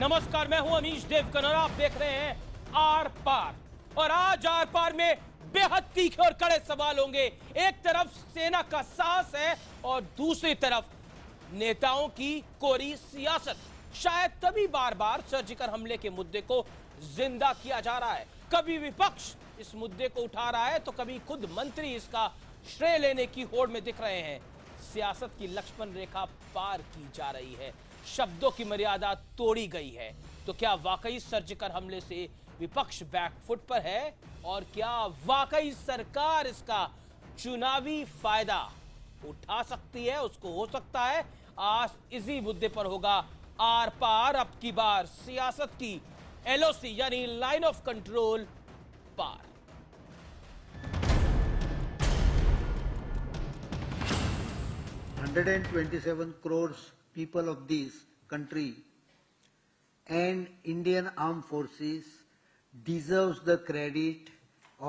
नमस्कार, मैं हूं अमीश देवगन और आप देख रहे हैं आर पार। और आज आर पार में बेहद तीखे और कड़े सवाल होंगे। एक तरफ सेना का साहस है और दूसरी तरफ नेताओं की कोरी सियासत। शायद तभी बार बार सर्जिकल हमले के मुद्दे को जिंदा किया जा रहा है। कभी विपक्ष इस मुद्दे को उठा रहा है तो कभी खुद मंत्री इसका श्रेय लेने की होड़ में दिख रहे हैं। सियासत की लक्ष्मण रेखा पार की जा रही है, शब्दों की मर्यादा तोड़ी गई है। तो क्या वाकई सर्जिकल हमले से विपक्ष बैकफुट पर है और क्या वाकई सरकार इसका चुनावी फायदा उठा सकती है? उसको हो सकता है। आज इसी मुद्दे पर होगा आर पार। अब की बार सियासत की एलओसी यानी लाइन ऑफ कंट्रोल पार। 127 crores people of this country and Indian Armed Forces deserves the credit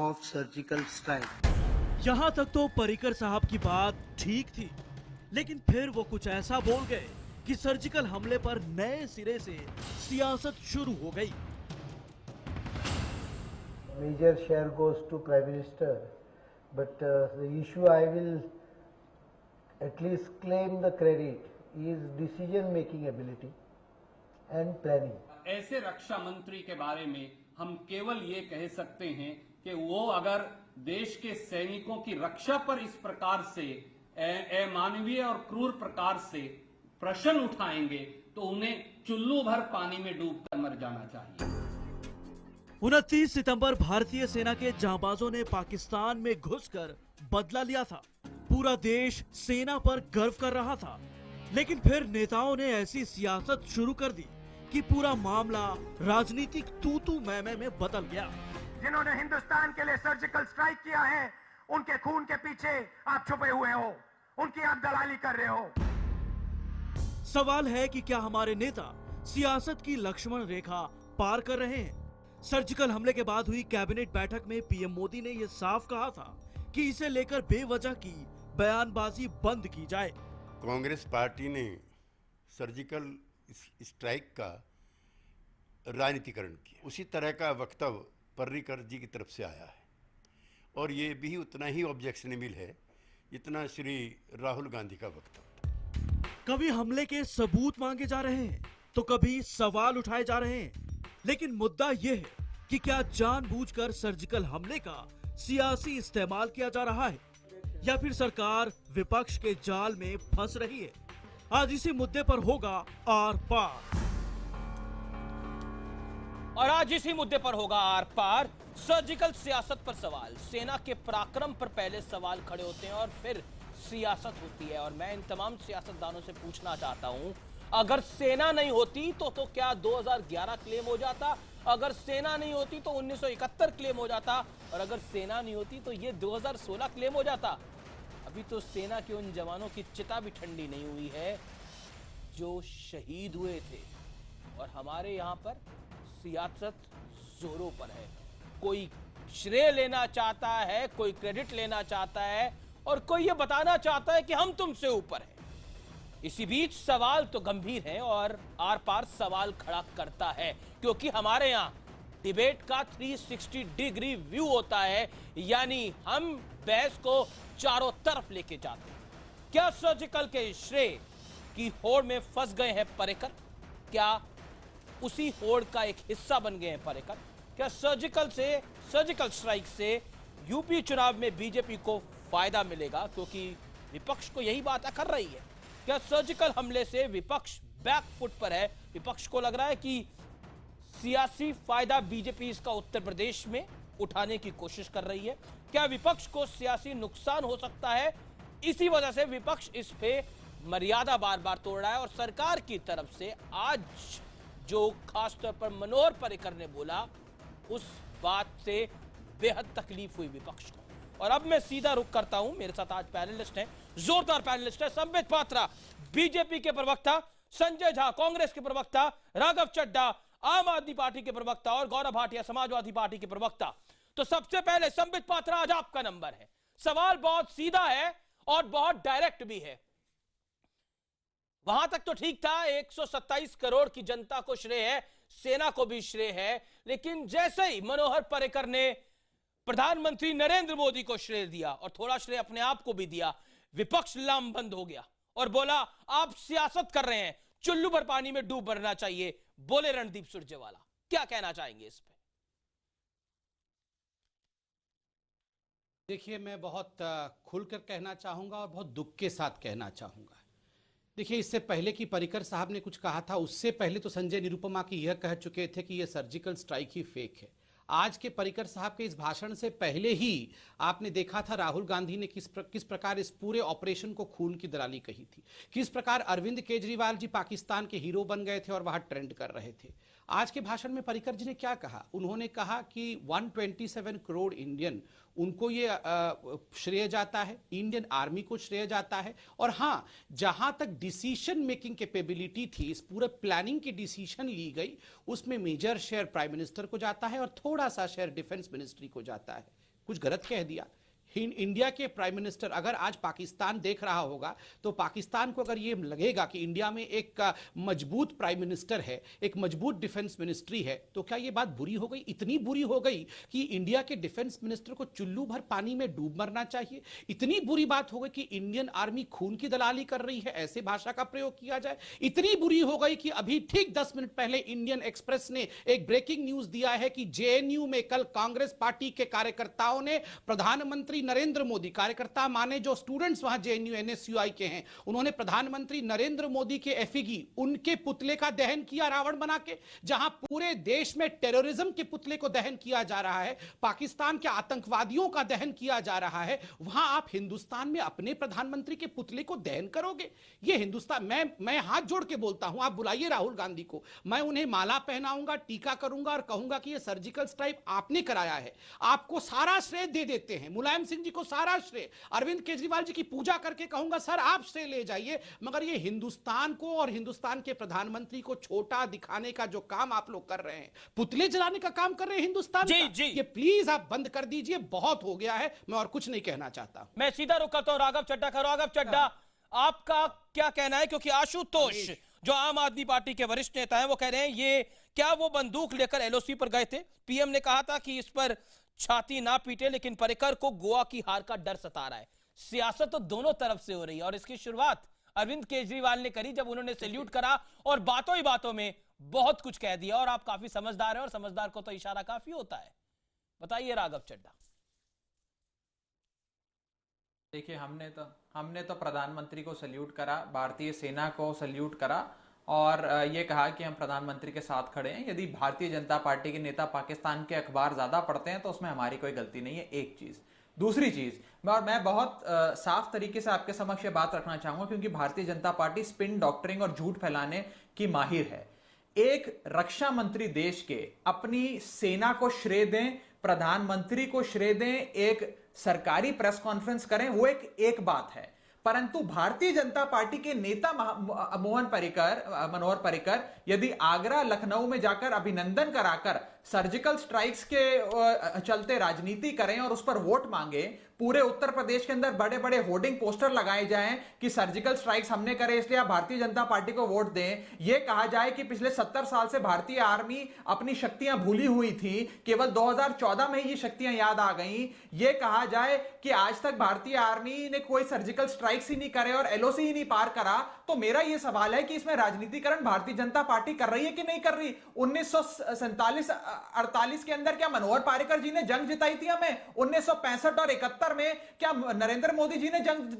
of surgical strike. यहाँ तक तो पर्रिकर साहब की बात ठीक थी, लेकिन फिर वो कुछ ऐसा बोल गए कि सर्जिकल हमले पर नए सिरे से सियासत शुरू हो गई। Major share goes to Prime Minister, but the issue I will at least claim the credit is decision making ability and planning. ऐसे रक्षा मंत्री के बारे में हम केवल ये कह सकते हैं कि वो अगर देश के सैनिकों की रक्षा पर इस प्रकार से अमानवीय और क्रूर प्रकार से प्रश्न उठाएंगे तो उन्हें चुल्लू भर पानी में डूबकर मर जाना चाहिए। 29 सितंबर भारतीय सेना के जांबाजों ने पाकिस्तान में घुसकर बदला लिया था। पूरा देश सेना पर गर्व कर रहा था, लेकिन फिर नेताओं ने ऐसी सियासत शुरू कर दी कि पूरा मामला राजनीतिक तू-तू मैं-मैं में बदल गया। जिन्होंने हिंदुस्तान के लिए सर्जिकल स्ट्राइक किया है, उनके खून के पीछे आप छुपे हुए हो, उनकी आप दलाली कर रहे हो। सवाल है कि क्या हमारे नेता सियासत की लक्ष्मण रेखा पार कर रहे हैं? सर्जिकल हमले के बाद हुई कैबिनेट बैठक में पीएम मोदी ने यह साफ कहा था कि इसे लेकर बेवजह की बयानबाजी बंद की जाए। कांग्रेस पार्टी ने सर्जिकल स्ट्राइक का राजनीतिकरण किया। उसी तरह का वक्तव्य पर्रिकर जी की तरफ से आया है और ये भी उतना ही ऑब्जेक्शनेबल है जितना श्री राहुल गांधी का वक्तव्य। कभी हमले के सबूत मांगे जा रहे हैं तो कभी सवाल उठाए जा रहे हैं, लेकिन मुद्दा यह है कि क्या जानबूझकर सर्जिकल हमले का सियासी इस्तेमाल किया जा रहा है या फिर सरकार विपक्ष के जाल में फंस रही है? आज इसी मुद्दे पर होगा आर पार। और आज इसी मुद्दे पर होगा आर पार। सर्जिकल सियासत पर सवाल, सेना के पराक्रम पर पहले सवाल खड़े होते हैं और फिर सियासत होती है। और मैं इन तमाम सियासतदानों से पूछना चाहता हूं, अगर सेना नहीं होती तो क्या 2011 क्लेम हो जाता? अगर सेना नहीं होती तो 1971 क्लेम हो जाता, और अगर सेना नहीं होती तो ये 2016 क्लेम हो जाता। अभी तो सेना के उन जवानों की चिता भी ठंडी नहीं हुई है जो शहीद हुए थे। और हमारे यहां पर सियासत जोरों पर है। कोई श्रेय लेना चाहता है, कोई क्रेडिट लेना चाहता है और कोई ये बताना चाहता है कि हम तुमसे ऊपर हैं। इसी बीच सवाल तो गंभीर है और आर पार सवाल खड़ा करता है, क्योंकि हमारे यहां डिबेट का 360 डिग्री व्यू होता है, यानी हम बहस को चारों तरफ लेके जाते हैं। क्या सर्जिकल के श्रेय की होड़ में फंस गए हैं पर्रिकर? क्या उसी होड़ का एक हिस्सा बन गए हैं पर्रिकर? क्या सर्जिकल स्ट्राइक से यूपी चुनाव में बीजेपी को फायदा मिलेगा, क्योंकि विपक्ष को यही बात कर रही है? क्या सर्जिकल हमले से विपक्ष बैकफुट पर है? विपक्ष को लग रहा है कि सियासी फायदा बीजेपी इसका उत्तर प्रदेश में उठाने की कोशिश कर रही है। क्या विपक्ष को सियासी नुकसान हो सकता है? इसी वजह से विपक्ष इस पे मर्यादा बार बार तोड़ रहा है। और सरकार की तरफ से आज जो खासतौर पर मनोहर पर्रिकर ने बोला, उस बात से बेहद तकलीफ हुई विपक्ष को। और अब मैं सीधा रुख करता हूं, मेरे साथ आज पैनलिस्ट हैं, जोरदार पैनलिस्ट है। संबित पात्रा बीजेपी के प्रवक्ता, संजय झा कांग्रेस के प्रवक्ता, राघव चड्ढा आम आदमी पार्टी के प्रवक्ता और गौरव भाटिया समाजवादी पार्टी के प्रवक्ता। तो सबसे पहले संबित पात्रा, आज आपका नंबर है। सवाल बहुत सीधा है और बहुत डायरेक्ट भी है। वहां तक तो ठीक था, 127 करोड़ की जनता को श्रेय है, सेना को भी श्रेय है, लेकिन जैसे ही मनोहर पर्रिकर ने प्रधानमंत्री नरेंद्र मोदी को श्रेय दिया और थोड़ा श्रेय अपने आप को भी दिया, विपक्ष लामबंद हो गया और बोला आप सियासत कर रहे हैं, चुल्लू भर पानी में डूब मरना चाहिए, बोले रणदीप सुरजेवाला। क्या कहना चाहेंगे इस पे? देखिए, मैं बहुत खुलकर कहना चाहूंगा और बहुत दुख के साथ कहना चाहूंगा। देखिए, इससे पहले कि पर्रिकर साहब ने कुछ कहा था, उससे पहले तो संजय निरुपमा की यह कह चुके थे कि यह सर्जिकल स्ट्राइक ही फेक है। आज के पर्रिकर साहब के इस भाषण से पहले ही आपने देखा था राहुल गांधी ने किस प्रकार इस पूरे ऑपरेशन को खून की दलाली कही थी, किस प्रकार अरविंद केजरीवाल जी पाकिस्तान के हीरो बन गए थे और वहां ट्रेंड कर रहे थे। आज के भाषण में पर्रिकर जी ने क्या कहा? उन्होंने कहा कि 127 करोड़ इंडियन, उनको ये श्रेय जाता है, इंडियन आर्मी को श्रेय जाता है। और हाँ, जहां तक डिसीजन मेकिंग कैपेबिलिटी थी, इस पूरे प्लानिंग की डिसीजन ली गई, उसमें मेजर शेयर प्राइम मिनिस्टर को जाता है और थोड़ा सा शेयर डिफेंस मिनिस्ट्री को जाता है। कुछ गलत कह दिया? इंडिया के प्राइम मिनिस्टर अगर आज पाकिस्तान देख रहा होगा तो पाकिस्तान को अगर ये लगेगा कि इंडिया में एक मजबूत प्राइम मिनिस्टर है, एक मजबूत डिफेंस मिनिस्ट्री है, तो क्या ये बात बुरी हो गई? इतनी बुरी हो गई कि इंडिया के डिफेंस मिनिस्टर को चुल्लू भर पानी में डूब मरना चाहिए? इतनी बुरी बात हो गई कि इंडियन आर्मी खून की दलाली कर रही है, ऐसे भाषा का प्रयोग किया जाए? इतनी बुरी हो गई कि अभी ठीक 10 मिनट पहले इंडियन एक्सप्रेस ने एक ब्रेकिंग न्यूज दिया है कि जेएनयू में कल कांग्रेस पार्टी के कार्यकर्ताओं ने प्रधानमंत्री नरेंद्र मोदी, कार्यकर्ता माने जो स्टूडेंट्स वहां जेएनयू एनएसयूआई के हैं, उन्होंने प्रधानमंत्री नरेंद्र मोदी के एफिगी, उनके पुतले का दहन किया रावण बना के। जहां पूरे देश में टेररिज्म के पुतले को दहन किया जा रहा है, पाकिस्तान के आतंकवादियों का दहन किया जा रहा है, वहां आप हिंदुस्तान में अपने प्रधानमंत्री के पुतले को दहन करोगे? ये हिंदुस्तान, मैं हाथ जोड़ के बोलता हूं, आप बुलाइए राहुल गांधी को, मैं उन्हें माला पहनाऊंगा, टीका करूंगा और कहूंगा कि ये सर्जिकल स्ट्राइक आपने कराया है। आपको सारा श्रेय दे देते हैं, मुलायम सिंह जी को सारा श्रेय, अरविंद केजरीवाल जी की पूजा करके कहूंगा सर आप श्रेय ले जाइए, मगर ये हिंदुस्तान को और हिंदुस्तान के प्रधानमंत्री को छोटा दिखाने का जो काम आप लोग कर रहे हैं, पुतले जलाने का काम कर रहे हैं हिंदुस्तान जी, का, जी। ये प्लीज आप बंद कर दीजिए, बहुत हो गया है, मैं और कुछ नहीं कहना चाहता। मैं सीधा रुक करता हूं राघव चड्ढा का। राघव चड्ढा, आपका क्या कहना है? क्योंकि आशुतोष जो आम आदमी पार्टी के वरिष्ठ नेता हैं, वो कह रहे हैं ये क्या वो बंदूक लेकर एलओसी पर गए थे? पीएम ने कहा था कि इस पर छाती ना पीटे, लेकिन पर्रिकर को गोवा की हार का डर सता रहा है। सियासत तो दोनों तरफ से हो रही है और इसकी शुरुआत अरविंद केजरीवाल ने करी जब उन्होंने सैल्यूट करा और बातों ही बातों में बहुत कुछ कह दिया। और आप काफी समझदार हैं और समझदार को तो इशारा काफी होता है। बताइए राघव चड्ढा। देखिए, हमने तो प्रधानमंत्री को सल्यूट करा, भारतीय सेना को सल्यूट करा और ये कहा कि हम प्रधानमंत्री के साथ खड़े हैं। यदि भारतीय जनता पार्टी के नेता पाकिस्तान के अखबार ज्यादा पढ़ते हैं तो उसमें हमारी कोई गलती नहीं है, एक चीज। दूसरी चीज, मैं बहुत साफ तरीके से आपके समक्ष ये बात रखना चाहूंगा, क्योंकि भारतीय जनता पार्टी स्पिन डॉक्टरिंग और झूठ फैलाने की माहिर है। एक रक्षा मंत्री देश के अपनी सेना को श्रेय दें, प्रधानमंत्री को श्रेय दें, एक सरकारी प्रेस कॉन्फ्रेंस करें, वो एक बात है। परंतु भारतीय जनता पार्टी के नेता मनोहर पर्रिकर यदि आगरा लखनऊ में जाकर अभिनंदन कराकर सर्जिकल स्ट्राइक्स के चलते राजनीति करें और उस पर वोट मांगे, पूरे उत्तर प्रदेश के अंदर बड़े बड़े होर्डिंग पोस्टर लगाए जाएं कि सर्जिकल स्ट्राइक्स हमने करे इसलिए आप भारतीय जनता पार्टी को वोट दें, यह कहा जाए कि पिछले 70 साल से भारतीय आर्मी अपनी शक्तियां भूली हुई थी, केवल 2014 में ये शक्तियां याद आ गई, यह कहा जाए कि आज तक भारतीय आर्मी ने कोई सर्जिकल स्ट्राइक्स ही नहीं करे और एलओसी ही नहीं पार करा, तो मेरा यह सवाल है कि इसमें राजनीतिकरण भारतीय जनता पार्टी कर रही है कि नहीं कर रही? 1947-48 के अंदर क्या मनोहर पर्रिकर जी ने जंग जिताई थी हमें? 1965 और 71 में क्या नरेंद्र मोदी जी ने जंग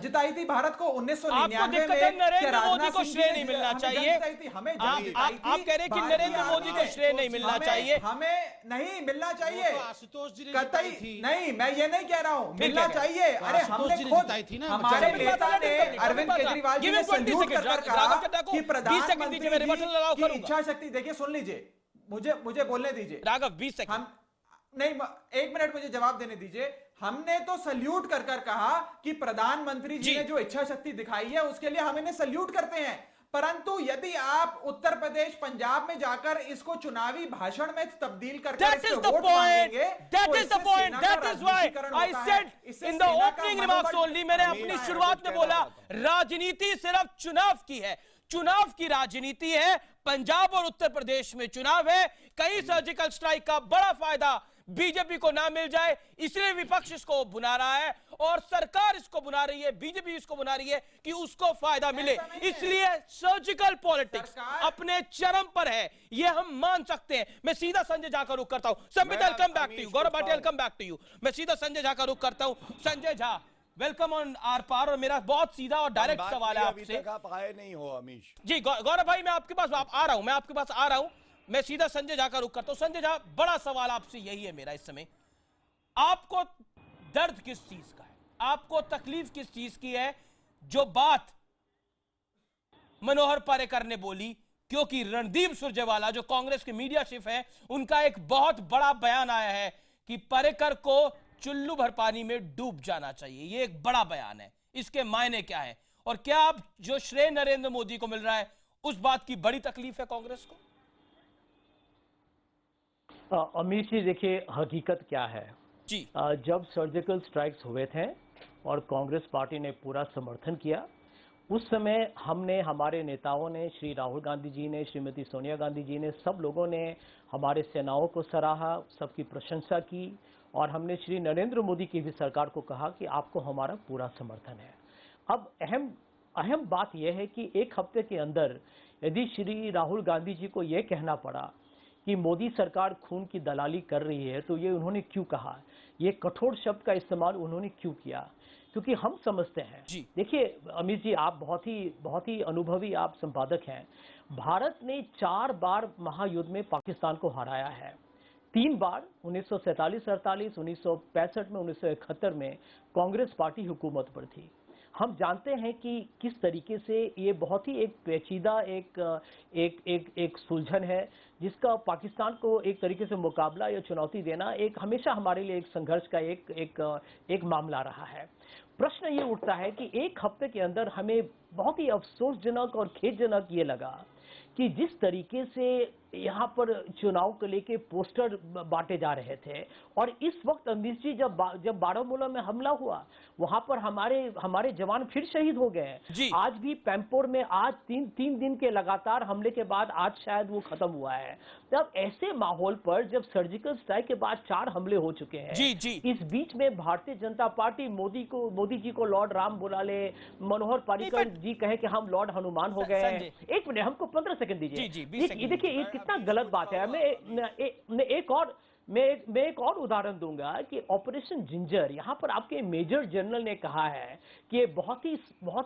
जिताई थी भारत को? 1999 में नरेंद्र मोदी को श्रेय नहीं मिलना चाहिए? आप कह रहे हैं कि नरेंद्र मोदी को श्रेय नहीं मिलना चाहिए? हमें नहीं मिलना चाहिए, आशुतोष जी ने कतई नहीं, मैं ये नहीं कह रहा हूं मिलना चाहिए। अरे हमने खुद, हमारे नेता ने अरविंद केजरीवाल जी ने सल्यूट कर कहा कि प्रधानमंत्री की इच्छा शक्ति, देखिए सुन लीजिए, मुझे बोलने दीजिए राघव, 20 सेकंड। हम नहीं, 1 मिनट मुझे जवाब देने दीजिए। हमने तो सल्यूट कर कहा कि प्रधानमंत्री जी ने जो इच्छा शक्ति दिखाई है उसके लिए हम इन्हें सल्यूट करते हैं। परंतु यदि आप उत्तर प्रदेश पंजाब में जाकर इसको चुनावी भाषण में तब्दील करके That is the point. That is the point. That is why I said in the opening remarks only, मैंने अपनी शुरुआत में बोला राजनीति सिर्फ चुनाव की है, चुनाव की राजनीति है। पंजाब और उत्तर प्रदेश में चुनाव है, कहीं सर्जिकल स्ट्राइक का बड़ा फायदा बीजेपी को ना मिल जाए, इसलिए विपक्ष इसको बुला रहा है और सरकार इसको बुला रही है, बीजेपी इसको बुला रही है कि उसको फायदा मिले। इसलिए सर्जिकल पॉलिटिक्स अपने चरम पर है, ये हम मान सकते हैं। मैं सीधा संजय झा का रुख करता हूं। Sambit, I come back to you. Gaurav Bhatia, come back to you. मैं सीधा संजय झा का रुख करता हूं। Sanjay Jha, welcome on Aar Paar. और मेरा बहुत सीधा और डायरेक्ट सवाल है आपसे। आप आए नहीं हो अमीश जी गौरव भाई, मैं आपके पास आ रहा हूं, मैं आपके पास आ रहा हूं। मैं सीधा संजय झा का रुख करता हूं। संजय झा, बड़ा सवाल आपसे यही है मेरा इस समय, आपको दर्द किस चीज का है, आपको तकलीफ किस चीज की है? जो बात मनोहर पर्रिकर ने बोली, क्योंकि रणदीप सुरजेवाला जो कांग्रेस के मीडिया चीफ है, उनका एक बहुत बड़ा बयान आया है कि पर्रिकर को चुल्लू भर पानी में डूब जाना चाहिए। यह एक बड़ा बयान है, इसके मायने क्या है? और क्या आप जो श्रेय नरेंद्र मोदी को मिल रहा है उस बात की बड़ी तकलीफ है कांग्रेस को? अमीश जी, देखिए हकीकत क्या है जी। जब सर्जिकल स्ट्राइक्स हुए थे और कांग्रेस पार्टी ने पूरा समर्थन किया, उस समय हमने, हमारे नेताओं ने, श्री राहुल गांधी जी ने, श्रीमती सोनिया गांधी जी ने, सब लोगों ने हमारे सेनाओं को सराहा, सबकी प्रशंसा की और हमने श्री नरेंद्र मोदी की भी सरकार को कहा कि आपको हमारा पूरा समर्थन है। अब अहम बात यह है कि एक हफ्ते के अंदर यदि श्री राहुल गांधी जी को यह कहना पड़ा कि मोदी सरकार खून की दलाली कर रही है, तो ये उन्होंने क्यों कहा? ये कठोर शब्द का इस्तेमाल उन्होंने क्यों किया? क्योंकि हम समझते हैं, देखिए अमित जी, आप बहुत ही अनुभवी आप संपादक हैं। भारत ने 4 बार महायुद्ध में पाकिस्तान को हराया है। 3 बार 1947-48, 1965 में, 1971 में कांग्रेस पार्टी हुकूमत पर थी। हम जानते हैं कि किस तरीके से ये बहुत ही एक पेचीदा एक सुलझन है, जिसका पाकिस्तान को एक तरीके से मुकाबला या चुनौती देना एक हमेशा हमारे लिए एक संघर्ष का एक मामला रहा है। प्रश्न ये उठता है कि एक हफ्ते के अंदर हमें बहुत ही अफसोसजनक और खेदजनक ये लगा कि जिस तरीके से यहाँ पर चुनाव को लेके पोस्टर बांटे जा रहे थे, और इस वक्त अमित जी जब बारामूला में हमला हुआ, वहां पर हमारे जवान फिर शहीद हो गए। आज भी पैम्पोर में आज तीन दिन के लगातार हमले के बाद आज शायद वो खत्म हुआ है। तब ऐसे माहौल पर जब सर्जिकल स्ट्राइक के बाद 4 हमले हो चुके हैं, इस बीच में भारतीय जनता पार्टी मोदी जी को लॉर्ड राम बुला ले, मनोहर पर्रिकर जी कहे कि हम लॉर्ड हनुमान हो गए। एक मिनट, हमको 15 सेकंड दीजिए। देखिए ये कितना गलत बात है। मैं एक और उदाहरण दूंगा कि ऑपरेशन जिंजर, यहां पर आपके मेजर जनरल ने कहा है कि बहुत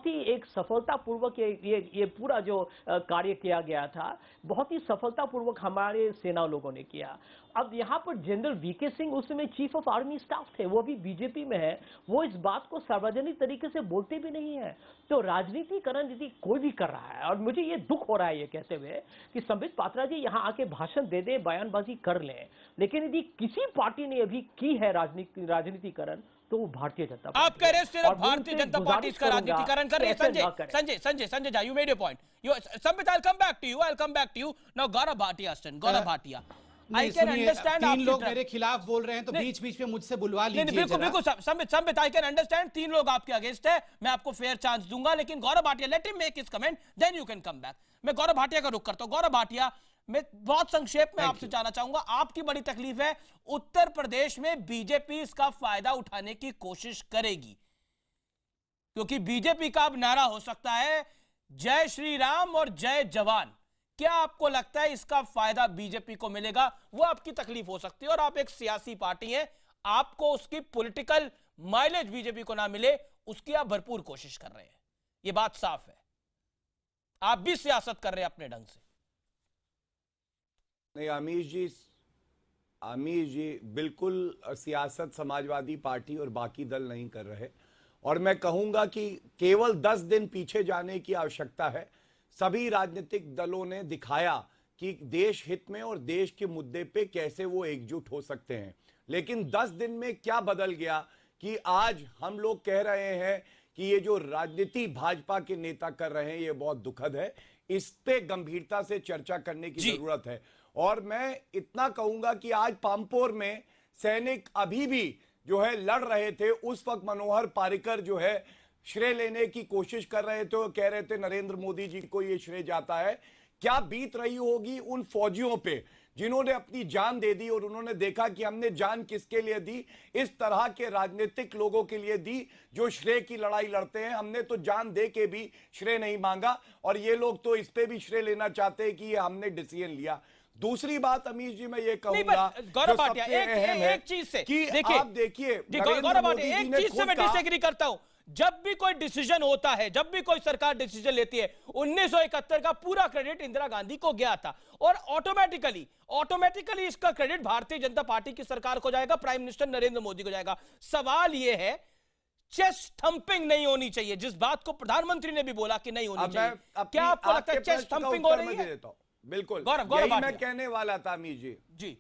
ही एक सफलतापूर्वक ये पूरा जो कार्य किया गया था, बहुत ही सफलतापूर्वक हमारे सेना लोगों ने किया। अब यहाँ पर जनरल वीके सिंह उस समय चीफ ऑफ आर्मी स्टाफ थे, वो भी बीजेपी में है, वो इस बात को सार्वजनिक तरीके से बोलते भी नहीं है। तो राजनीतिकरण यदि कोई भी कर रहा है, और मुझे ये दुख हो रहा है ये कहते हुए कि संबित पात्रा जी यहाँ आके भाषण दे दे, बयानबाजी कर लें, लेकिन यदि किसी पार्टी ने अभी की है राजनीतिकरण तो वो भारतीय जनता पार्टी। आप कह रहे हैं सिर्फ भारतीय जनता पार्टी इसका राजनीतिकरण कर रही है। Sanjay Jha, you made your point. Sambit, I'll come back to you now. Gaurav Bhatia, I can understand 3 लोग मेरे खिलाफ बोल रहे हैं, तो बीच में मुझसे बुलवा लीजिए। बिल्कुल संबित, I can understand 3 लोग आपके अगेंस्ट है, मैं आपको फेयर चांस दूंगा, लेकिन Gaurav Bhatia, let him make his comment, then you can come back. मैं गौरव भाटिया का रुख करता हूं। गौरव भाटिया, मैं बहुत संक्षेप में आपसे जानना चाहूंगा, आपकी बड़ी तकलीफ है उत्तर प्रदेश में बीजेपी इसका फायदा उठाने की कोशिश करेगी, क्योंकि बीजेपी का अब नारा हो सकता है जय श्री राम और जय जवान। क्या आपको लगता है इसका फायदा बीजेपी को मिलेगा? वो आपकी तकलीफ हो सकती है, और आप एक सियासी पार्टी हैं, आपको उसकी पॉलिटिकल माइलेज बीजेपी को ना मिले उसकी आप भरपूर कोशिश कर रहे हैं, ये बात साफ है। आप भी सियासत कर रहे हैं अपने ढंग से। नहीं अमीश जी बिल्कुल सियासत समाजवादी पार्टी और बाकी दल नहीं कर रहे, और मैं कहूंगा कि केवल 10 दिन पीछे जाने की आवश्यकता है। सभी राजनीतिक दलों ने दिखाया कि देश हित में और देश के मुद्दे पे कैसे वो एकजुट हो सकते हैं, लेकिन 10 दिन में क्या बदल गया कि आज हम लोग कह रहे हैं कि ये जो राजनीति भाजपा के नेता कर रहे हैं ये बहुत दुखद है। इस पे गंभीरता से चर्चा करने की जरूरत है। और मैं इतना कहूंगा कि आज पामपोर में सैनिक अभी भी जो है लड़ रहे थे, उस वक्त मनोहर पारिकर जो है श्रेय लेने की कोशिश कर रहे थे और कह रहे थे नरेंद्र मोदी जी को ये श्रेय जाता है। क्या बीत रही होगी उन फौजियों पे जिन्होंने अपनी जान दे दी और उन्होंने देखा कि हमने जान किसके लिए दी, इस तरह के राजनीतिक लोगों के लिए दी जो श्रेय की लड़ाई लड़ते हैं। हमने तो जान दे के भी श्रेय नहीं मांगा और ये लोग तो इस पे भी श्रेय लेना चाहते हैं कि ये हमने डिसीजन लिया। दूसरी बात अमीश जी मैं ये कहूंगा गौरव भाटिया एक चीज से कि देखिए, आप देखिए गौरव भाटिया एक चीज से मैं डिसएग्री करता हूं। जब भी कोई डिसीजन होता है, जब भी कोई सरकार डिसीजन लेती है, 1971 का पूरा क्रेडिट इंदिरा गांधी को गया था और ऑटोमेटिकली इसका क्रेडिट भारतीय जनता पार्टी की सरकार को जाएगा, प्राइम मिनिस्टर नरेंद्र मोदी को जाएगा। सवाल यह है चेस्ट थंपिंग नहीं होनी चाहिए, जिस बात को प्रधानमंत्री ने भी बोला कि नहीं होनी चाहिए। क्या आपको लगता है चेस्ट थंपिंग हो रही है? बिल्कुल गौरव मैं कहने वाला था अमीश जी।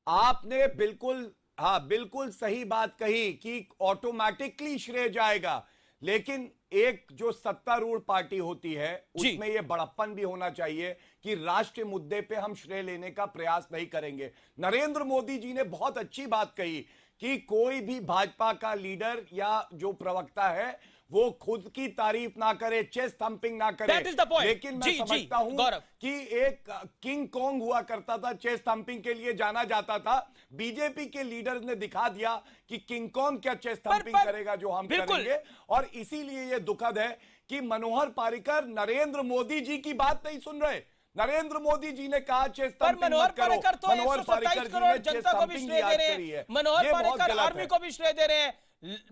आपने बिल्कुल सही बात कही कि ऑटोमेटिकली श्रेय जाएगा, लेकिन एक जो सत्तारूढ़ पार्टी होती है उसमें यह बड़प्पन भी होना चाहिए कि राष्ट्रीय मुद्दे पे हम श्रेय लेने का प्रयास नहीं करेंगे। नरेंद्र मोदी जी ने बहुत अच्छी बात कही कि कोई भी भाजपा का लीडर या जो प्रवक्ता है वो खुद की तारीफ ना करे, चेस्ट थंपिंग ना करे। लेकिन मैं समझता हूं कि एक किंग कॉन्ग हुआ करता था, चेस्ट थंपिंग के लिए जाना जाता था। बीजेपी के लीडर ने दिखा दिया कि किंग कॉन्ग क्या चेस्ट थंपिंग करेगा जो हम करेंगे। और इसीलिए यह दुखद है कि मनोहर पारिकर नरेंद्र मोदी जी की बात नहीं सुन रहे। नरेंद्र मोदी जी ने कहा चेस्ट थंपिंग मत करो। मनोहर पारिकर करोड़ जनता को भी श्रेय दे रहे हैं, मनोहर पारिकर आर्मी को भी श्रेय दे रहे हैं,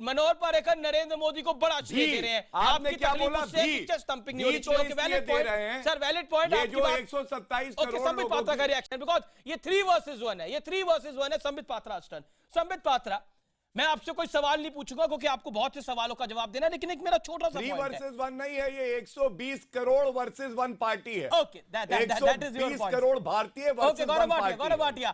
मनोहर पारिकर नरेंद्र मोदी को बड़ा श्रेय दे रहे हैं। आपने क्या बोला? स्टंपिंग नहीं होनी चाहिए। Valid point sir, valid point. ये जो 127 करोड़ संबित पात्रा का रिएक्शन, बिकॉज़ ये 3 वर्सेस 1 है, ये 3 वर्सेस 1 है। संबित पात्रा स्टन, संबित पात्रा मैं आपसे कोई सवाल नहीं पूछूंगा क्योंकि आपको बहुत से सवालों का जवाब देना है, लेकिन एक मेरा छोटा सा 3 वर्सेस 1 नहीं है, ये 120 करोड़ वर्सेस 1 पार्टी है। Okay, that is your point. Crore भारतीय versus 1 party.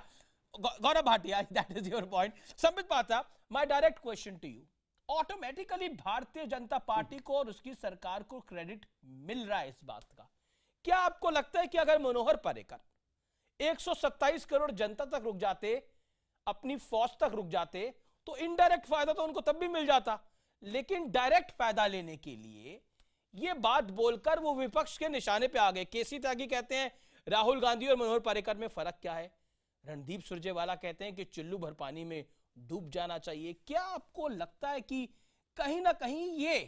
Gaurav Bhatia, that is your point. Sambit Patra, my direct question to you, automatically Bharatiya Janata party को और उसकी सरकार को क्रेडिट मिल रहा है इस बात का? क्या आपको लगता है कि अगर मनोहर पारिकर 127 करोड़ जनता तक रुक जाते, अपनी फौज तक रुक जाते, तो इनडायरेक्ट फायदा तो उनको तब भी मिल जाता, लेकिन डायरेक्ट फायदा लेने के लिए यह बात बोलकर वो विपक्ष के निशाने पे आ गए। केसी त्यागी कहते हैं राहुल गांधी और मनोहर पारिकर में फर्क क्या है, रणदीप सुरजेवाला कहते हैं कि चुल्लू भर पानी में डूब जाना चाहिए। क्या आपको लगता है कि कहीं ना कहीं ये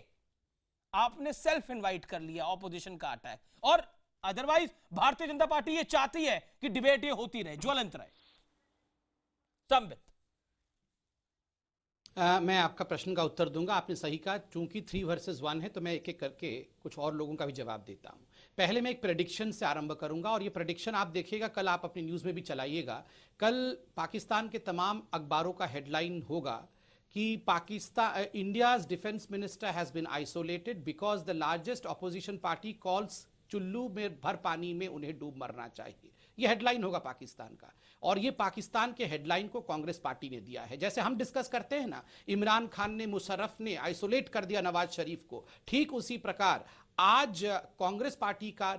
आपने सेल्फ इनवाइट कर लिया ऑपोजिशन का अटैक, और अदरवाइज भारतीय जनता पार्टी ये चाहती है कि डिबेट ये होती रहे, ज्वलंत रहे? संबित, मैं आपका प्रश्न का उत्तर दूंगा। आपने सही कहा, चूंकि 3 वर्सेस 1 है तो मैं एक एक करके कुछ और लोगों का भी जवाब देता हूं। पहले मैं एक प्रेडिक्शन से आरंभ करूंगा और ये प्रेडिक्शन आप देखिएगा, कल आप अपनी न्यूज़ में भी चलाइएगा। कल पाकिस्तान के तमाम अखबारों का हेडलाइन होगा कि India's defence minister has been isolated because the largest opposition party calls चुल्लू में भर पानी में उन्हें डूब मरना चाहिए। ये हेडलाइन होगा पाकिस्तान का, और ये पाकिस्तान के हेडलाइन को कांग्रेस पार्टी ने दिया है। जैसे हम डिस्कस करते हैं ना, इमरान खान ने, मुशर्रफ ने आइसोलेट कर दिया नवाज शरीफ को, ठीक उसी प्रकार आज कांग्रेस पार्टी का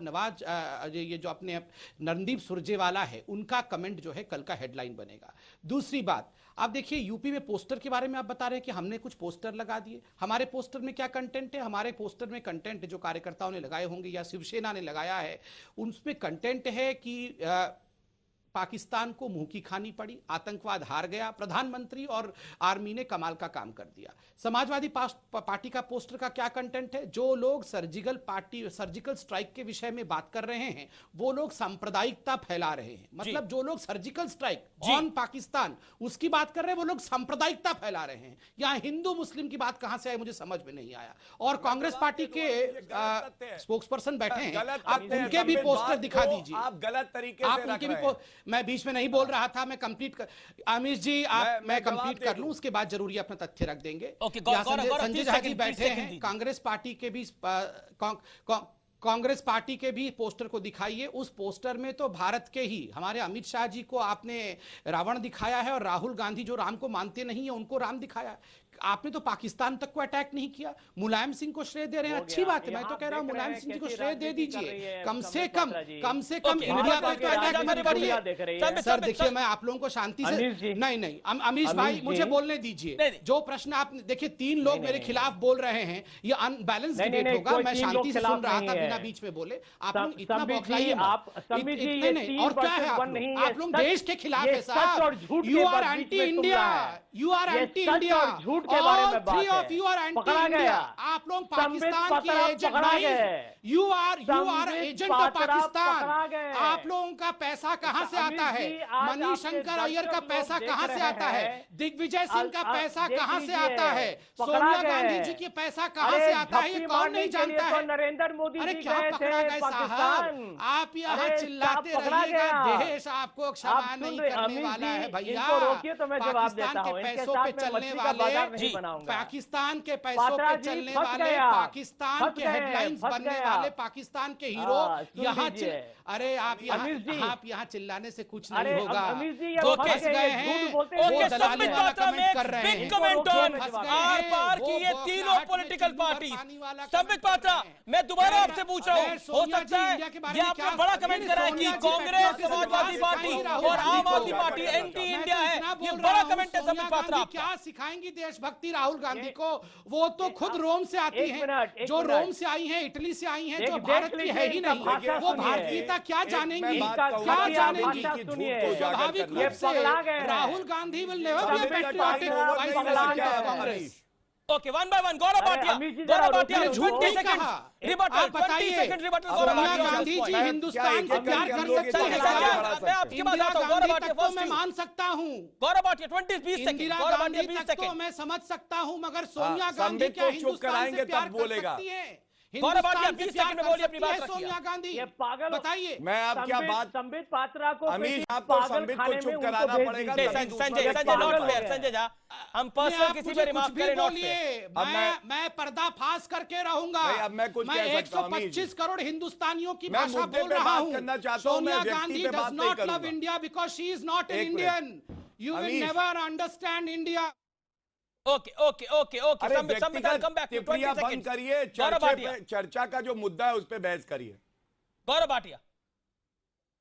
ये जो अपने रणदीप सुरजेवाला है, उनका कमेंट जो है कल का हेडलाइन बनेगा। दूसरी बात, आप देखिए यूपी में पोस्टर के बारे में आप बता रहे हैं कि हमने कुछ पोस्टर लगा दिए। हमारे पोस्टर में क्या कंटेंट है? हमारे पोस्टर में कंटेंट जो कार्यकर्ताओं ने लगाए होंगे या शिवसेना ने लगाया है, उसमें कंटेंट है कि पाकिस्तान को मुंह की खानी पड़ी, आतंकवाद हार गया, प्रधानमंत्री और आर्मी ने कमाल का काम कर दिया। समाजवादी पार्टी का पोस्टर का क्या कंटेंट है? जो लोग सर्जिकल स्ट्राइक के विषय में बात कर रहे हैं वो लोग सांप्रदायिकता फैला रहे हैं। मतलब जो लोग सर्जिकल स्ट्राइक ऑन पाकिस्तान उसकी बात कर रहे हैं वो लोग सांप्रदायिकता फैला रहे हैं। यहां हिंदू मुस्लिम की बात कहां से आई मुझे समझ में नहीं आया। और कांग्रेस पार्टी के स्पोक्सपर्सन बैठे हैं, आप उनके भी पोस्टर दिखा दीजिए। आप गलत तरीके से आप उनके भी मैं बीच में नहीं बोल रहा था, मैं कंप्लीट कर, आमिश जी मैं कंप्लीट कर लूं, उसके बाद जरूरी अपना तथ्य रख देंगे। संजय झा जी बैठे हैं, कांग्रेस पार्टी के भी कांग्रेस पार्टी के भी पोस्टर को दिखाइए। उस पोस्टर में तो भारत के ही हमारे अमित शाह जी को आपने रावण दिखाया है और राहुल गांधी जो राम को मानते नहीं है उनको राम दिखाया है। आपने तो पाकिस्तान तक को अटैक नहीं किया, मुलायम सिंह को श्रेय दे रहे हैं, अच्छी बात है, मैं तो कह रहा हूं मुलायम सिंह जी को श्रेय दे दीजिए, कम से कम इंडिया पे तो अटैक मत करिए। सर देखिए, मैं आप लोगों को शांति से नहीं अमीश भाई मुझे बोलने दीजिए। जो प्रश्न आप देखिए, 3 लोग मेरे खिलाफ बोल रहे हैं, ये अनबैलेंस डिबेट होगा, मैं शांति से सुन रहा था बिना बीच में बोले। आप लोग इतना बौखलाइए मत। और क्या है आप लोग देश के खिलाफ है साहब, you are anti India, you are anti India, all 3 of you are anti India. आप लोग पाकिस्तान के एजेंट नहीं, you are agent of Pakistan. आप लोगों का पैसा कहां से आता है? मणिशंकर अय्यर का पैसा कहां से आता है? दिग्विजय सिंह का पैसा कहां से आता है? सोनिया गांधी जी के पैसा कहां से आता है? ये कौन नहीं जानता है? नरेंद्र मोदी अरे क्या पकड़ा गए साहब? आप यहाँ चिल्लाते रहिएगा, देश आपको क्षमा नहीं करने वाला है भैया। पाकिस्तान के पैसों पे चलने वाले, पाकिस्तान के पैसों पे चलने वाले, पाकिस्तान के हेडलाइंस बनने वाले, पाकिस्तान के हीरो यहाँ अरे आप यहाँ चिल्लाने से कुछ नहीं होगा। वो फंस गए हैं, वो दलाली वाला कमेंट कर रहे हैं। आर पार की ये तीनों पॉलिटिकल पार्टी। संबित पात्रा, मैं दोबारा आपसे पूछ रहा हूँ, हो सकता है ये आपने बड़ा कमेंट करा है कि कांग्रेस, समाजवादी पार्टी और आम आदमी पार्टी एंटी इंडिया है, ये बड़ा कमेंट है संबित पात्रा। क्या सिखाएंगी देशभक्ति राहुल गांधी को? वो तो खुद रोम से आती हैं, जो रोम से आई हैं, इटली से आई हैं, जो भारत की है ही नहीं, वो भारतीयता क्या जानेंगी? क्या जानेंगी? स्वाभाविक रूप से Rahul Gandhi will never be a patriotic vice president of Congress. Okay, 1 by 1 Gaurav Bhatia 20 second rebuttal, 20 second rebuttal. Sonia Gandhi ji Hindustan से प्यार कर सकते हैं, मैं आपकी बात आता हूं गौरव भाटिया, तो मैं मान सकता हूं। गौरव भाटिया 20 सेकंड, इंदिरा गांधी तक तो मैं समझ सकता हूं, मगर सोनिया गांधी क्या हिंदुस्तान से प्यार कर सकती है? गौरव भाटिया 20 सेकंड में बोलिए अपनी बात। सोनिया गांधी ये पागल, बताइए। मैं आप क्या बात, संबित पात्रा को अमीश आपको संबित को चुप कराना पड़ेगा। संजय नॉट फेयर, संजय झा, हम पर्सनल किसी पे रिमार्क करें नॉट फेयर। मैं पर्दाफाश करके रहूंगा। अब मैं कुछ कह सकता हूं। 125 करोड़ हिंदुस्तानियों की भाषा बोल रहा हूं। Sonia Gandhi does not love India because she is not an Indian. You will never understand India. Okay, come back to 20 second. बंद करिए, चर्चा का जो मुद्दा है उस पे बहस करिए। गौरव भाटिया,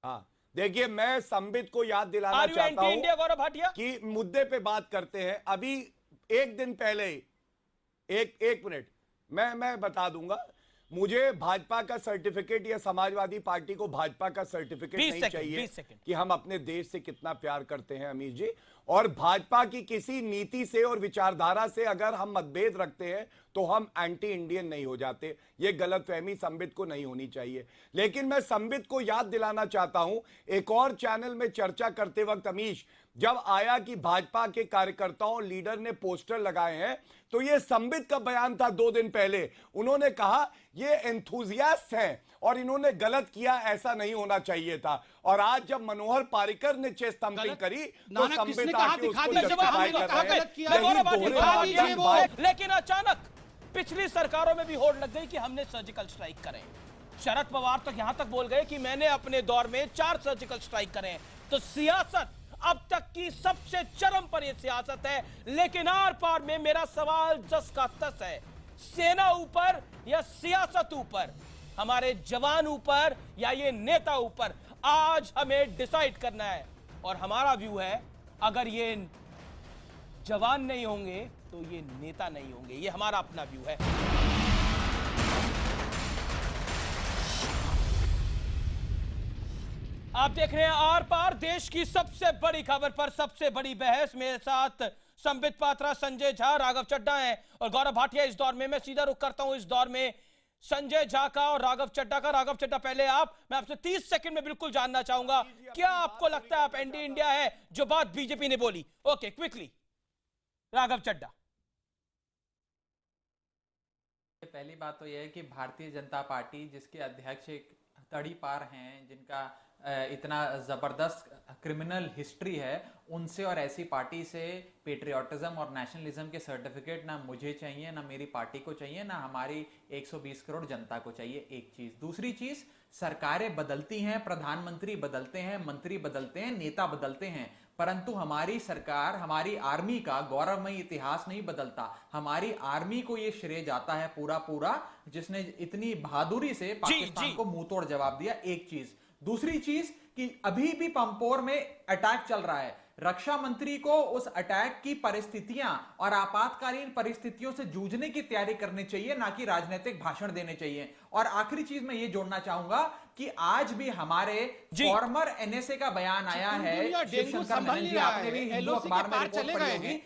हाँ देखिए, मैं संबित को याद दिलाना चाहता हूं इंडिया गौरव भाटिया कि मुद्दे पे बात करते हैं। अभी एक दिन पहले, एक मिनट मैं बता दूंगा, मुझे भाजपा का सर्टिफिकेट या समाजवादी पार्टी को भाजपा का सर्टिफिकेट नहीं चाहिए कि हम अपने देश से कितना प्यार करते हैं अमीश जी। और भाजपा की किसी नीति से और विचारधारा से अगर हम मतभेद रखते हैं तो हम एंटी इंडियन नहीं हो जाते। यह गलतफहमी संबित को नहीं होनी चाहिए। लेकिन मैं संबित को याद दिलाना चाहता हूं, एक और चैनल में चर्चा करते वक्त अमीश जब आया कि भाजपा के कार्यकर्ताओं लीडर ने पोस्टर लगाए हैं, तो यह संबित का बयान था 2 दिन पहले। उन्होंने कहा ये एंथुजियास्ट हैं और इन्होंने गलत किया, ऐसा नहीं होना चाहिए था। और आज जब मनोहर पारिकर ने चेस्ट थंपिंग करी तो संबित आके उसको जस्टिफाई कर रहे हैं। लेकिन अचानक पिछली सरकारों में भी होड़ लग गई कि हमने सर्जिकल स्ट्राइक करें। शरद पवार तक यहां तक बोल गए कि मैंने अपने दौर में 4 सर्जिकल स्ट्राइक करे। तो सियासत अब तक की सबसे चरम पर यह सियासत है। लेकिन आर पार में मेरा सवाल जस का तस है, सेना ऊपर या सियासत ऊपर, हमारे जवान ऊपर या ये नेता ऊपर? आज हमें डिसाइड करना है। और हमारा व्यू है, अगर ये जवान नहीं होंगे तो ये नेता नहीं होंगे। ये हमारा अपना व्यू है। आप देख रहे हैं आर पार, देश की सबसे बड़ी खबर पर सबसे बड़ी बहस। मेरे साथ संबित पात्रा, संजय झा, राघव चड्ढा हैं और गौरव भाटिया इस दौर में। मैं सीधा रुख करता हूं इस दौर में संजय झा का और राघव चड्ढा का। राघव चड्ढा पहले आप, मैं आपसे 30 सेकंड में बिल्कुल जानना चाहूंगा, क्या आपको लगता है आप एंटी इंडिया है जो बात बीजेपी ने बोली? Okay, quickly Raghav Chadha. पहली बात तो यह है कि भारतीय जनता पार्टी जिसके अध्यक्ष एक तड़ीपार हैं, जिनका इतना जबरदस्त क्रिमिनल हिस्ट्री है, उनसे और ऐसी पार्टी से पेट्रियाटिज्म और नेशनलिज्म के सर्टिफिकेट ना मुझे चाहिए, ना मेरी पार्टी को चाहिए, ना हमारी 120 करोड़ जनता को चाहिए। एक चीज। दूसरी चीज, सरकारें बदलती हैं, प्रधानमंत्री बदलते हैं, मंत्री बदलते हैं, नेता बदलते हैं, परंतु हमारी सरकार, हमारी आर्मी का गौरवमयी इतिहास नहीं बदलता। हमारी आर्मी को यह श्रेय जाता है पूरा, जिसने इतनी बहादुरी से पाकिस्तान को मुंहतोड़ जवाब दिया। एक चीज, दूसरी चीज कि अभी भी पंपोर में अटैक चल रहा है। रक्षा मंत्री को उस अटैक की परिस्थितियां और आपातकालीन परिस्थितियों से जूझने की तैयारी करनी चाहिए, ना कि राजनीतिक भाषण देने चाहिए। और आखिरी चीज मैं ये जोड़ना चाहूंगा कि आज भी हमारे फॉर्मर एनएसए का बयान आया है, शिवशंकर मेनन जी, आपने भी हिंदू अखबार में रिपोर्ट पढ़ी होगी,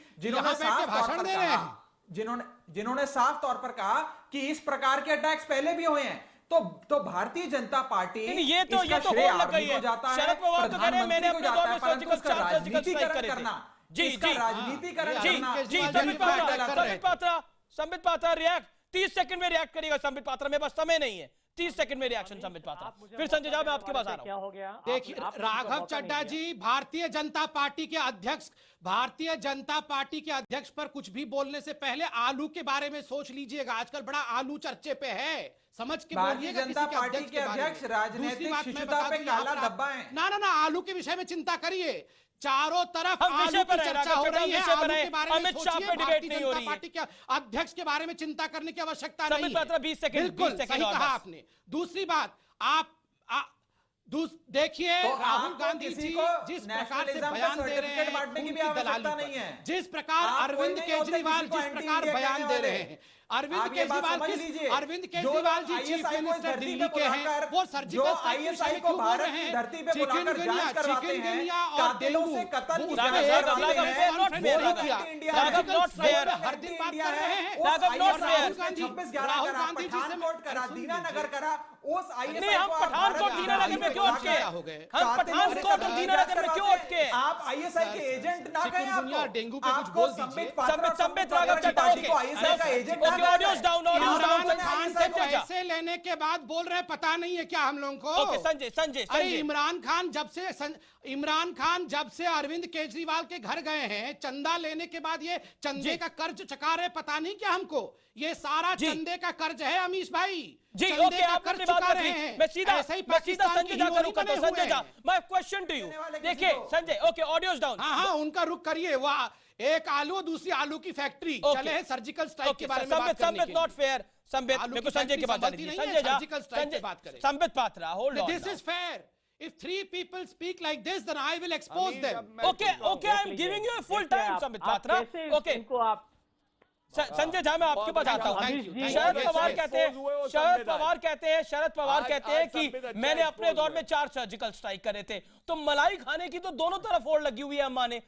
जिन्होंने साफ तौर पर कहा कि इस प्रकार के अटैक्स पहले भी हुए हैं। तो भारतीय जनता पार्टी ये तो लग गई है। शरद पवार तो कह रहे हैं मैंने अपने दौर में सर्जिकल स्ट्राइक करे थे। जी संबित पात्रा रिएक्ट 30 सेकंड में रिएक्ट करिएगा। संबित पात्रा मेरे पास समय नहीं है, 30 सेकंड में रिएक्शन संबित पात्रा। फिर संजय झा मैं आपके पास आ रहा हूं। देखिए राघव चड्ढा जी, भारतीय जनता पार्टी के अध्यक्ष पर कुछ भी बोलने से पहले आलू के बारे में सोच लीजिएगा। आजकल बड़ा आलू चर्चे पे है, समझ के भारतीय जनता पार्टी के अध्यक्ष राजनीतिक शिशुता पे काला धब्बा है। ना आलू के विषय में चिंता करिए। चारों तरफ आलू की चर्चा हो रही है, आलू के बारे में सोचिए। भारतीय जनता पार्टी के अध्यक्ष के बारे में चिंता करने की आवश्यकता नहीं है। 20 सेकंड बिल्कुल सही कहा आपने। दूसरी बात, आप देखिए राहुल गांधी जी जिस प्रकार से बयान दे रहे हैं, बांटने की आवश्यकता नहीं है। जिस प्रकार अरविंद केजरीवाल जिस प्रकार बयान दे रहे हैं, अरविंद केजरीवाल जी चीफ मिनिस्टर दिल्ली के हैं, वो सर्जिकल स्ट्राइक को बोल रहे हैं, चिकनगुनिया और डेंगू हर दिन बात कर रहे हैं। राहुल गांधी जी से दीनानगर करा, उस हम पठानकोट दीनानगर में क्यों अटके? हम पठानकोट और दीनानगर में क्यों अटके? आप आईएसआई के एजेंट ना कहें, आपको डेंगू पे कुछ बोल दीजिए। संबित राघव चड्ढा को आईएसआई का एजेंट ना कहें। इमरान खान से पैसे लेने के बाद बोल रहे पता नहीं है क्या हम लोगों को? ओके संजय अरे इमरान खान जब से अरविंद केजरीवाल के घर गए हैं, चंदा लेने के बाद ये चंदे का कर्ज चुका रहे, पता नहीं क्या हमको? ये सारा चंदे का कर्ज है अमीश भाई जी। ओके आप अपनी बात कर रहे हैं, मैं सीधा संजय झा का रुख करता हूं। Sanjay Jha my question to you. देखिए संजय, ओके ऑडियोज डाउन। हाँ उनका रुख करिए। वाह, एक आलू दूसरी आलू की फैक्ट्री चले हैं सर्जिकल स्ट्राइक के बारे में बात करने के लिए। नॉट फेयर संबित, मेरे को संजय की बात जानी थी। संजय झा सर्जिकल स्ट्राइक की बात करें। Sambit Patra hold on, this is fair. If 3 people speak like this, then I will expose them. Okay, I'm giving you a full time, Sambit Patra. Okay, Sanjay Jha मैं आपके पास आता हूँ। शरद पवार कहते हैं कि मैंने अपने दौर में 4 सर्जिकल स्ट्राइक करे थे। तो मलाई खाने की तो दोनों तरफ होड़ लगी हुई है अम्मा ने।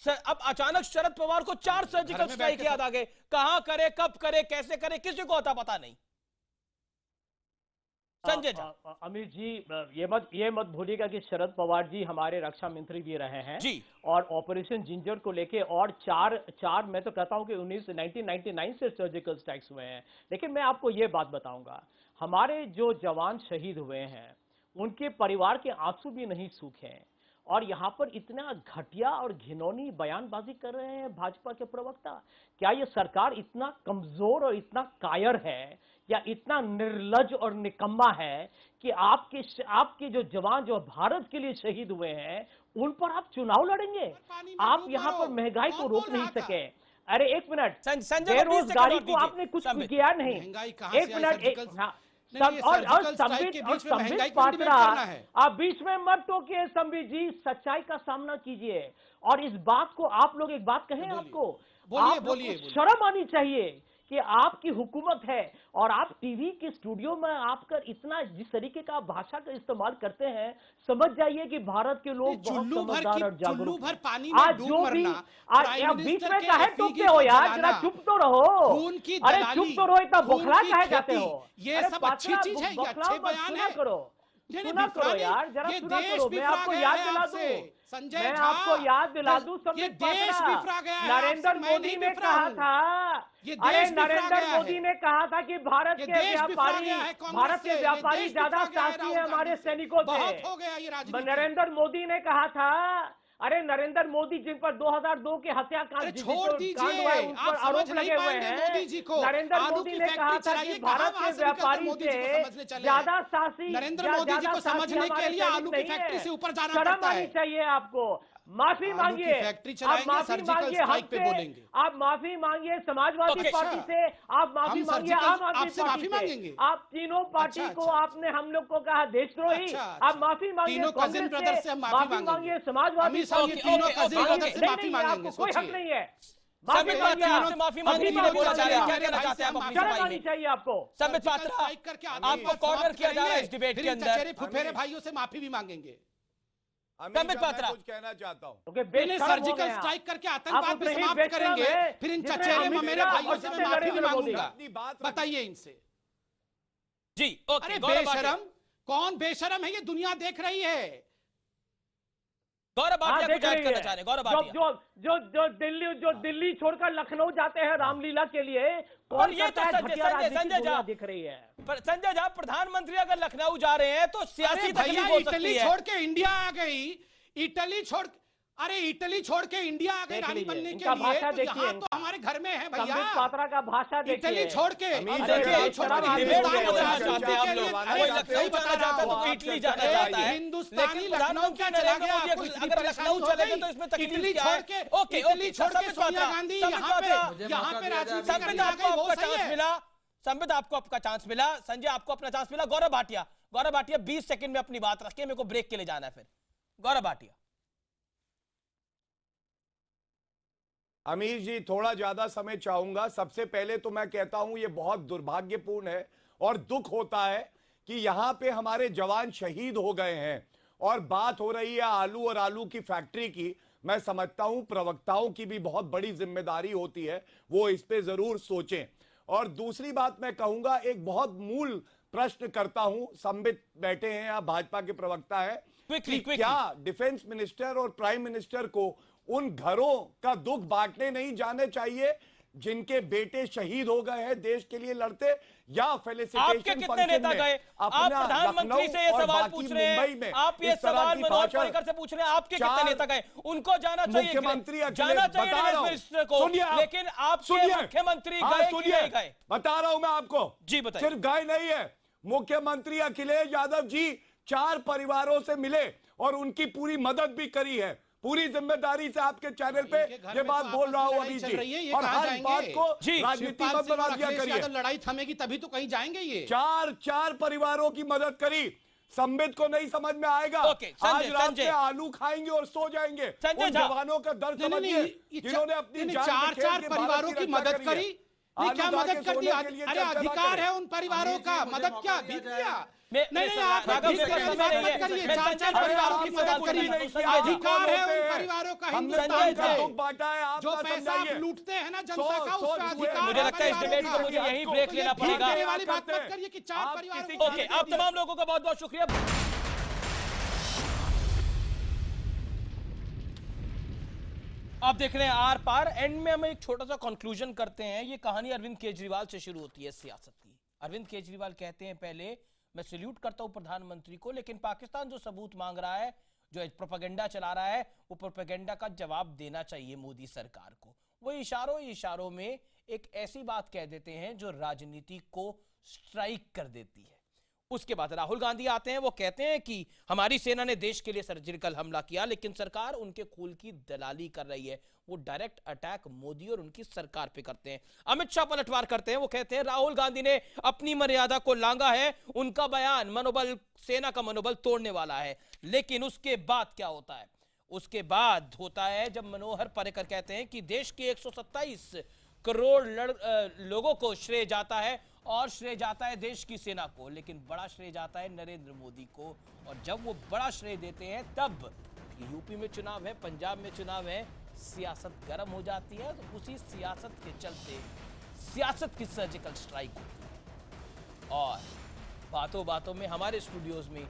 अब अचानक शरद पवार को 4 सर्जिकल स्ट्राइक याद आ गए। कहां करे, कब करे, कैसे करे, किसी को आता पता नहीं। संजय झा। अमित जी ये मत भूलिएगा कि शरद पवार जी हमारे रक्षा मंत्री भी रहे हैं जी। और ऑपरेशन जिंजर को लेके और चार मैं तो कहता हूं कि 1999 से सर्जिकल स्ट्राइक्स हुए हैं। लेकिन मैं आपको ये बात बताऊंगा, हमारे जो जवान शहीद हुए हैं उनके परिवार के आंसू भी नहीं सूखे हैं। और यहाँ पर इतना घटिया और घिनौनी बयानबाजी कर रहे हैं भाजपा के प्रवक्ता। क्या ये सरकार इतना कमजोर और इतना कायर है या इतना निर्लज और निकम्मा है कि आपके जो जवान जो भारत के लिए शहीद हुए हैं उन पर आप चुनाव लड़ेंगे? आप यहाँ पर महंगाई को रोक नहीं सके। अरे एक मिनट, बेरोजगारी को आपने कुछ किया नहीं। एक मिनट, और संबित पात्रा आप बीच में मत टोकिए। संबित जी सच्चाई का सामना कीजिए। और इस बात को आप लोग एक बात कहें, आपको बोलिए शर्म आनी चाहिए कि आपकी हुकूमत है और आप टीवी के स्टूडियो में आकर इतना जिस तरीके का भाषा का इस्तेमाल करते हैं, समझ जाइए कि भारत के लोग बहुत समझदार और जागरूक हैं। आज जो भी बीच में काहे टोकते हो यार, जरा चुप तो रहो। अरे चुप तो रहो, इतना बौखला काहे जाते हो? ये सब अच्छी चीज है, अच्छे बयान है। सुना करो यार, जरा सुना करो। मैं आपको याद दिला दूं, मैं आपको याद दिला दूं। नरेंद्र मोदी ने कहा था, अरे नरेंद्र मोदी ने कहा था कि भारत के व्यापारी ज्यादा साहसी है हमारे सैनिकों से। नरेंद्र मोदी ने कहा था, अरे नरेंद्र मोदी जिन पर 2002 के हत्याकांड छोड़ दीजिए, उन पर आरोप लगे हुए हैं। नरेंद्र मोदी ने कहा था कि भारत के व्यापारी से ज्यादा साहसी नरेंद्र मोदी जी को समझने के लिए आलू की फैक्ट्री से ऊपर जाना पड़ता है। चाहिए आपको। माफी आलू की मांगिए, फैक्ट्री आप चलाएंगे, माफी सर्जिकल मांगिए स्ट्राइक पे हमसे, बोलेंगे। आप माफी मांगिए समाजवादी ओके, पार्टी अच्छा। से, आप माफी हम मांगिए सर्जिकल आम आदमी आपसे पार्टी माफी से। मांगेंगे? आप तीनों पार्टी अच्छा, को अच्छा, आपने हम लोग को कहा देशद्रोही, अच्छा, आप अच्छा। माफी मांगिए तीनों कजिन कांग्रेस ब्रदर से हम माफी मांगिए समाजवादी अमित शाह ये पार्टी तीनों से। कजिन मांगिए। ब्रदर से नहीं, माफी नहीं, मांगेंगे, आपको कोई हक सोचिए। नहीं है। संबित माफी पात्रा मांगिए आपसे आप। माफी मांगने अभी के लिए माफी बोला जा रहा है, मांगिए। क्या कहना चाहते हैं आप अपनी शर्म सफाई आनी में? चाहिए आपको। संबित सर्जिकल पात्रा, स्ट्राइक करके आदमी आपको को कॉर्नर समाप्त किया जा रहा है इस करेंगे, डिबेट फिर के इन अंदर। चचेरे फुफेरे भाइयों से माफी भी मांगेंगे। अमित संबित शाह, पात्रा। मैं कुछ कहना चाहता हूँ। ओके, इन्हें बेशर्म हो सर्जिकल गए आप। स्ट्राइक करके आप आतंकवाद उतने भी ही समाप्त बेशर्म करेंगे, हैं फिर इन जितने चचेरे अमित ममेरे शाह भाइयों और से मैं जितने माफी भी नरेंद्र मोदी। मांगूंगा। अपनी बात रखिए। बताइए इनसे। जी ओके, अरे गौरव भाटिया। बेशरम, कौन बेशरम है? ये दुनिया देख रही है। गौरव भाटिया देख कुछ ऐड रही करना है। चाह रहे हैं, गौरव जो भाटिया। जो दिल्ली छोड़कर लखनऊ जाते हैं रामलीला के लिए, और कौन ये करता तो है संजय घटिया राजनीति संजय दुनिया झा दिख रही है। संजय झा, प्रधानमंत्री अगर लखनऊ जा रहे हैं तो सियासी अरे तकलीफ भैया, हो इटली सकती है। छोड़ के इंडिया आ गई। इटली छोड़ के इंडिया आ गई देख रानी लीजिए, बनने इनका के लिए। भाषा तो देखिए यहाँ तो इनका। हमारे घर में है संबित भैया। पात्रा का भाषा देखिए। इटली छोड़ के अब अरे देखिए, भाई, छोड़ शर्म के आनी डिबेट चाहिए। में जाना चाहिए। चाहते हैं आप चाहिए। लोग। अरे कोई सब लखनऊ सही जाना बता रहा चाहता है तो हूँ। कोई इटली जाना एक चाहता है। हिंदुस्तानी लेकिन लखनऊ प्रधानमंत्री क्या चला नरेंद्र गया? मोदी आपको इतनी अगर परेशानी लखनऊ हो चले गए गई? तो इसमें तकलीफ इटली क्या छोड़ है? के ओके, इटली ओके, छोड़ के संबित सोनिया पात्रा, गांधी संबित यहाँ पात्रा। पे राजनीति संबित, करने आ आपको गई, वो आपका सही चांस है। मिला। संबित, आपको आपका चांस मिला। संजय, आपको अपना चांस मिला। गौरव भाटिया 20 सेकंड में अपनी बात रखिए, मेरे को ब्रेक के लिए जाना है फिर। गौरव भाटिया। अमीर जी, थोड़ा ज्यादा समय चाहूंगा। सबसे पहले तो मैं कहता हूं ये बहुत दुर्भाग्यपूर्ण है और दुख होता है कि यहां पे हमारे जवान शहीद हो गए हैं और बात हो रही है आलू और आलू की फैक्ट्री की। मैं समझता हूं प्रवक्ताओं की भी बहुत बड़ी जिम्मेदारी होती है, वो इस पे जरूर सोचें। और दूसरी बात मैं कहूंगा, एक बहुत मूल प्रश्न करता हूं। संबित बैठे हैं, आप भाजपा के प्रवक्ता हैं, कि क्या डिफेंस मिनिस्टर और प्राइम मिनिस्टर को उन घरों का दुख बांटने नहीं जाने चाहिए जिनके बेटे शहीद हो गए हैं देश के लिए लड़ते, या आपके कितने नेता गए? आप प्रधानमंत्री से ये सवाल पूछ रहे हैं, आप ये सवाल मनोहर पर्रिकर से पूछ रहे हैं, आपके कितने नेता गए? उनको जाना चाहिए, मुख्यमंत्री जाना चाहिए डिफेंस मिनिस्टर को, लेकिन आपके मुख्यमंत्री गए कि नहीं गए? बता रहा हूं मैं आपको। जी बताइए। सिर्फ गए नहीं है, मुख्यमंत्री अखिलेश यादव जी 4 परिवारों से मिले और उनकी पूरी मदद भी करी है। पूरी जिम्मेदारी से आपके चैनल पे ये बात बोल रहा हूं अभी जी। और हर बात को राजनीति मत बना दिया करिए। लड़ाई थमेगी तभी तो कहीं जाएंगे ये। 4 परिवारों की मदद करी। संबित को नहीं समझ में आएगा। आज रात में आलू खाएंगे और सो जाएंगे। उन जवानों का दर्द समझिए जिन्होंने अपनी जान 4 परिवारों की मदद करी। क्या मदद कर दी? अरे अधिकार है उन परिवारों का, मदद क्या भीख दिया? नहीं, आप भीख की बात मत करिए। 4 परिवारों की मदद करिए। अधिकार है उन परिवारों का हिंदुस्तान का, जो पैसा आप लूटते हैं ना जनता का, उसका अधिकार। मुझे लगता है इस डिबेट को मुझे यहीं ब्रेक लेना पड़ेगा। वाली बात मत करिए कि 4 परिवारों। ओके, आप तमाम लोगों का बहुत बहुत शुक्रिया। आप देख रहे हैं आर पार। एंड में हम एक छोटा सा कंक्लूजन करते हैं। ये कहानी अरविंद केजरीवाल से शुरू होती है सियासत की। अरविंद केजरीवाल कहते हैं, पहले मैं सैल्यूट करता हूं प्रधानमंत्री को, लेकिन पाकिस्तान जो सबूत मांग रहा है, जो प्रोपेगेंडा चला रहा है, वो प्रोपेगेंडा का जवाब देना चाहिए मोदी सरकार को। वो इशारों में एक ऐसी बात कह देते हैं जो राजनीति को स्ट्राइक कर देती है। उसके बाद राहुल गांधी आते हैं, वो कहते हैं कि हमारी सेना ने देश के लिए सर्जिकल हमला किया, लेकिन सरकार उनके खून की दलाली कर रही है। वो डायरेक्ट अटैक मोदी और उनकी सरकार पे करते हैं। अमित शाह पलटवार करते हैं, वो कहते हैं राहुल गांधी ने अपनी मर्यादा को लांघा है, उनका बयान मनोबल, सेना का मनोबल तोड़ने वाला है। लेकिन उसके बाद क्या होता है? उसके बाद होता है जब मनोहर पर्रिकर कहते हैं कि देश के 127 करोड़ लोगों को श्रेय जाता है, और श्रेय जाता है देश की सेना को, लेकिन बड़ा श्रेय जाता है नरेंद्र मोदी को। और जब वो बड़ा श्रेय देते हैं, तब यूपी में चुनाव है, पंजाब में चुनाव है, सियासत गर्म हो जाती है। तो उसी सियासत के चलते सियासत की सर्जिकल स्ट्राइक होती है। और बातों बातों में हमारे स्टूडियोज में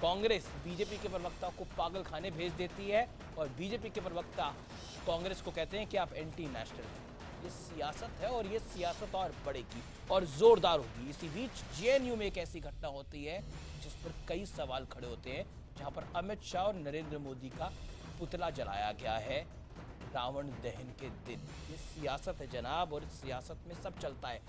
कांग्रेस बीजेपी के प्रवक्ता को पागल खाने भेज देती है, और बीजेपी के प्रवक्ता कांग्रेस को कहते हैं कि आप एंटी नेशनल हैं। ये सियासत है, और ये सियासत और बढ़ेगी और जोरदार होगी। इसी बीच जेएनयू में एक ऐसी घटना होती है जिस पर कई सवाल खड़े होते हैं, जहां पर अमित शाह और नरेंद्र मोदी का पुतला जलाया गया है रावण दहन के दिन। ये सियासत है जनाब, और इस सियासत में सब चलता है।